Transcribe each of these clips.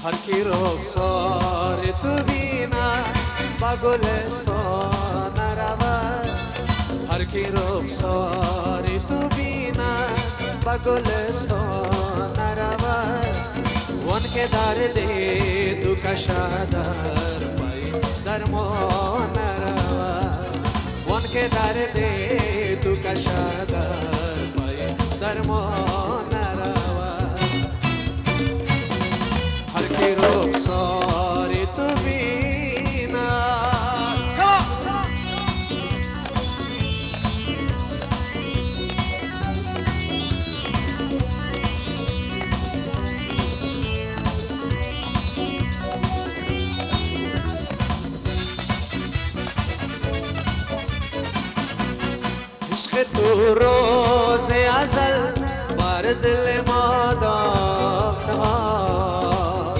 هر کی رخسار تو بیند با گلستان رود، هر کی رخسار تو بیند با گلستان رود، وان که درد تو کشد در پای درمان رود، وان که درد تو کشد در پای درمان رود، هر کی رخسار تو بیند. عشق تو روز ازل بر دل ما داغ نهاد،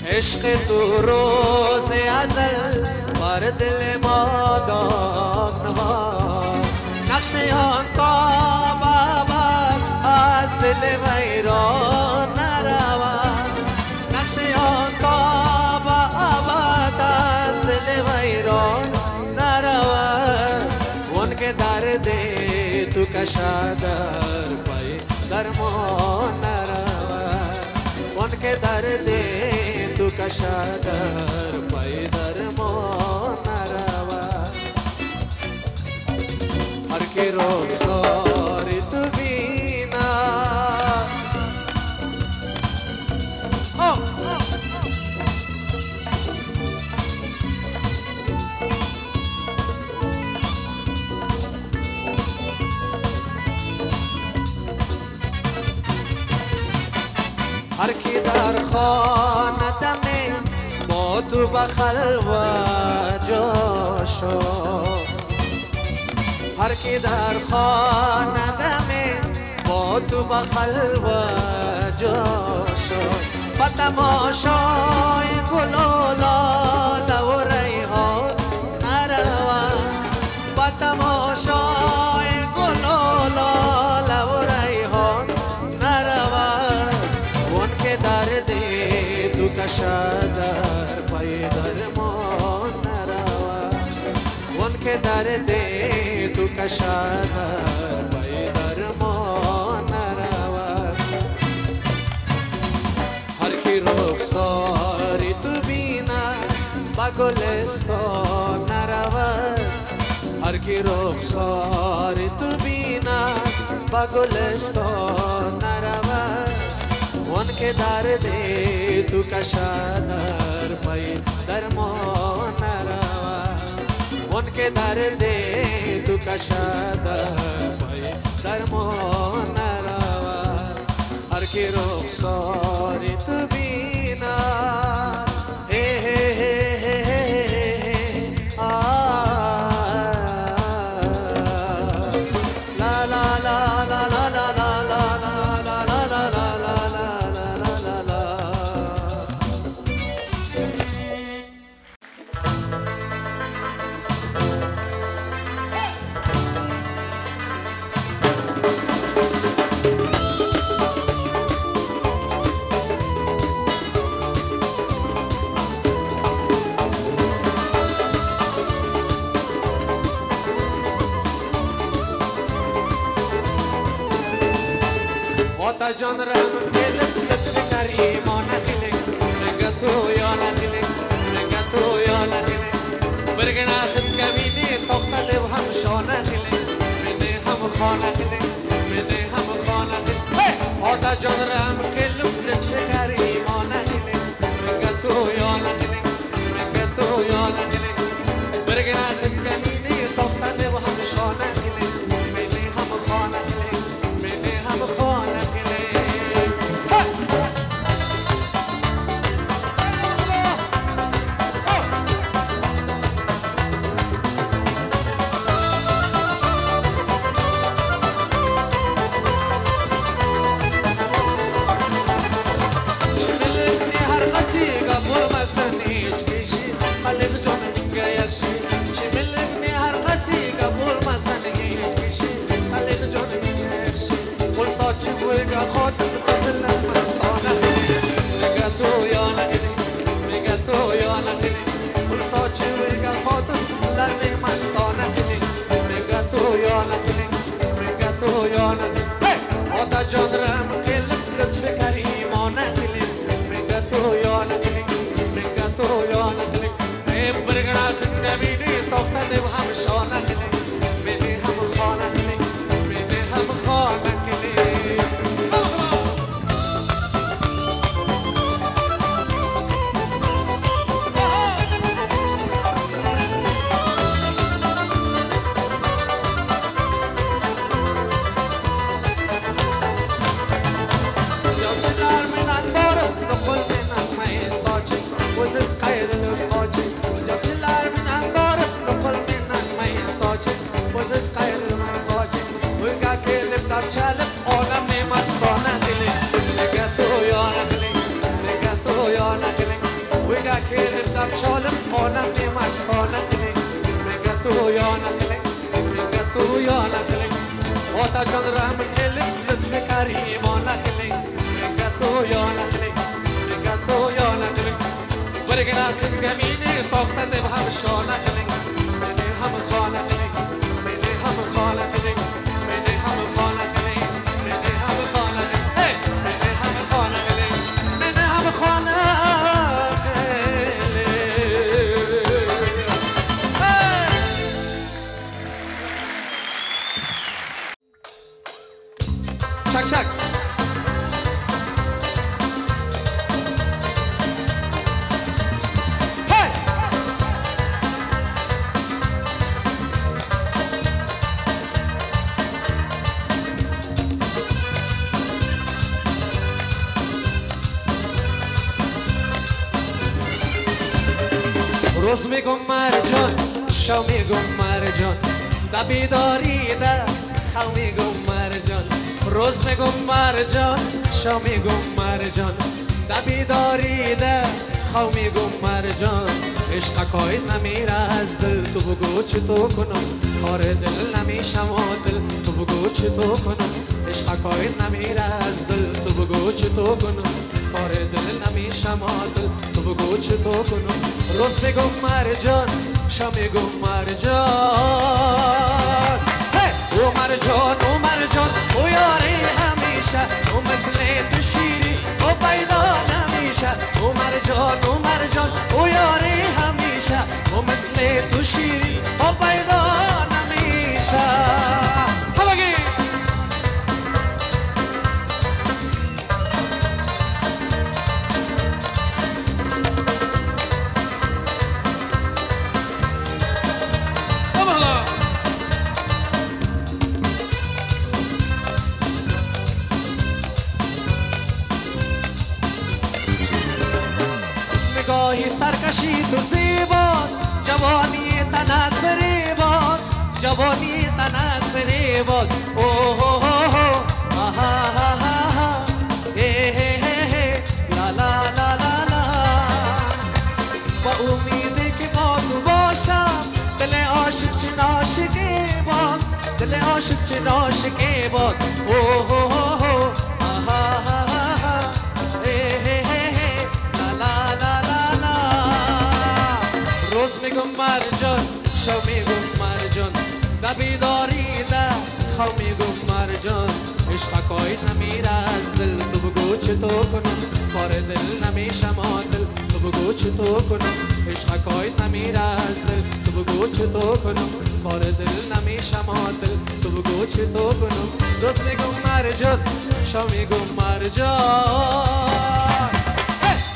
عشق تو روز ازل بر دل ما داغ نهاد، نقش آن تاب ابد از دل ویران نرود، نقش آن تاب ابد از دل ویران نرود، وان که درد تو کشد در پای درمان نرود، وان که درد تو کشد در پای درمان نرود، هر کی رخسار تو بیند. هر کی در خانه دمی با تو به خلوت جا شد، هر کی در خانه دمی با تو به خلوت جا شد، با تماشای گل و لاله و ریحان نرود، با تماشای گل و لاله و ریحان نرود، وان که درد تو کشد در پای درمان نرود، وان که درد تو کشد در پای درمان نرود، هر کی رخساری تو بیند با گلستان نرود، هر کی رخساری تو بیند با گلستان نرود، وان که درد تو کشد در پای درمان نرود، وان که درد تو کشد در پای درمان نرود، هر کی رخساری تو بیند. تا جان رحم دل لطف کریمانه دل رنگ تو یا دل رنگ تو یا دل برگنا خس کمینی تخت لب هم شانه دل من هم خانه دل من هم خانه دل تا جان رحم دل لطف کریمانه دل رنگ تو یا دل رنگ تو یا دل برگنا خس کمینی تخت لب هم شانه دل من هم خانه دل من هم خانه yana kling Menga to yana kling Hey برگنا کس کبینی تخت دم هم شانه کling Mene ham khana kling Mene ham khana kling چالب عالم مستانه دلی نگه تو یا نگلی نگه تو یا نگلی ویگا که لبدم چالب عالم مستانه دلی نگه تو یا نگلی نگه تو یا نگلی آتا جان رحم کلب لطف کریمانه دلی نگه تو یا نگلی نگه تو یا نگلی برگنا کس گمینی تاخته دب هم شانه دلی منی هم خانه دلی منی هم خانه دلی منی هم خانه Çak çak. Hey! روز میگم مرجان شو میگم مرجان دا بیداری دا خو میگم مرجان روز میگم مرجان شو میگم مرجان دا بیداری ده خو میگم مرجان عشق قاید نمیره از دل تو بگو چی تو کنم کار دل نمیشم و دل تو بگو چی تو کنم عشق قاید نمیره از دل تو بگو چی تو کنم کار دل نمیشم و دل تو بگو چی تو کنم روز میگم مرجان شو میگم مرجان او مرجان او یاری همیشه او مثل تو شیری او پیدا نمیشه او مرجان او یاری همیشه او مثل تو شیری او پیدا نمیشه همگی نگاهی سرکشی تو زیباست جوانی تنت فریباست جوانی تنت فریباست اوه اوه آها لا لا لا لا لا با امیدی که با تو باشم دل عاشق چه ناشکی باز دل عاشق چه ناشکی باز اوه اوه آها روز میگم مرجان شو میگم مرجان دا بیداری ده خو میگم مرجان عشق قاید نمیره از دل تو بگو چی تو کنم کار دل نمیشم دل تو بگو چی تو کنم عشق قاید نمیره از دل تو بگو چی تو کنم کار دل نمیشم دل تو بگو چی تو کنم روز میگم مرجان شو میگم مرجان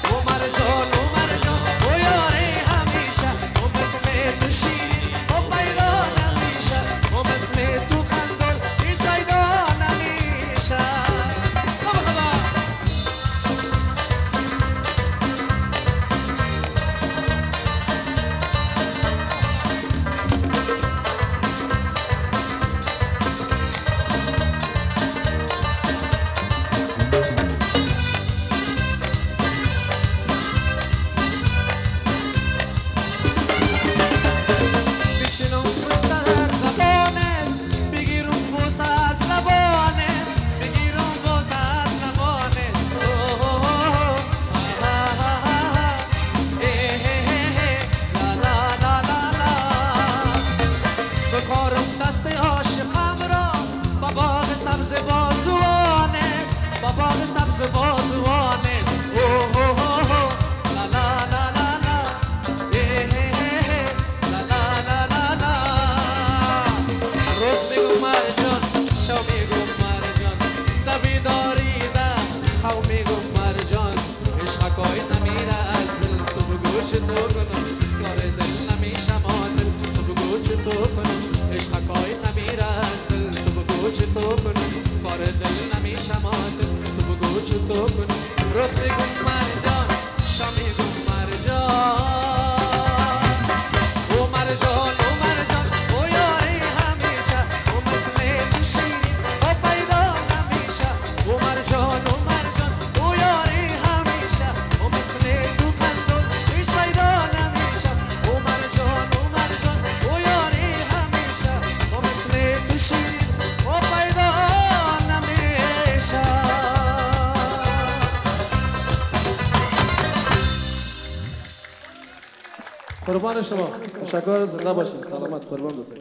او مرجان او مرجان او یاری همیشه او مثل تو شیری او پیدا نمیشه او مثل تو خندون هیچ پیدا نمیشه تو کنم کار دل نمیشه معادل تو بگو چطور کنم عشق حکایت نمیره از دل تو بگو چطور کنم کار دل نمیشه معادل تو بگو چطور کنم روز میگم مرجان شب میگم مرجان او مرجان او مرجان او یاری همیشه او مثل تو شیرین او پیدا نمیشه او مرجان او مرجان او یاری همیشه او مثل تو قندون هیچ پیدا نمیشه او مرجان او یاری همیشه او مثل تو شیرین او پیدا نمیشه. قربان شما تشکر زنده باشین سلامت قربان دوست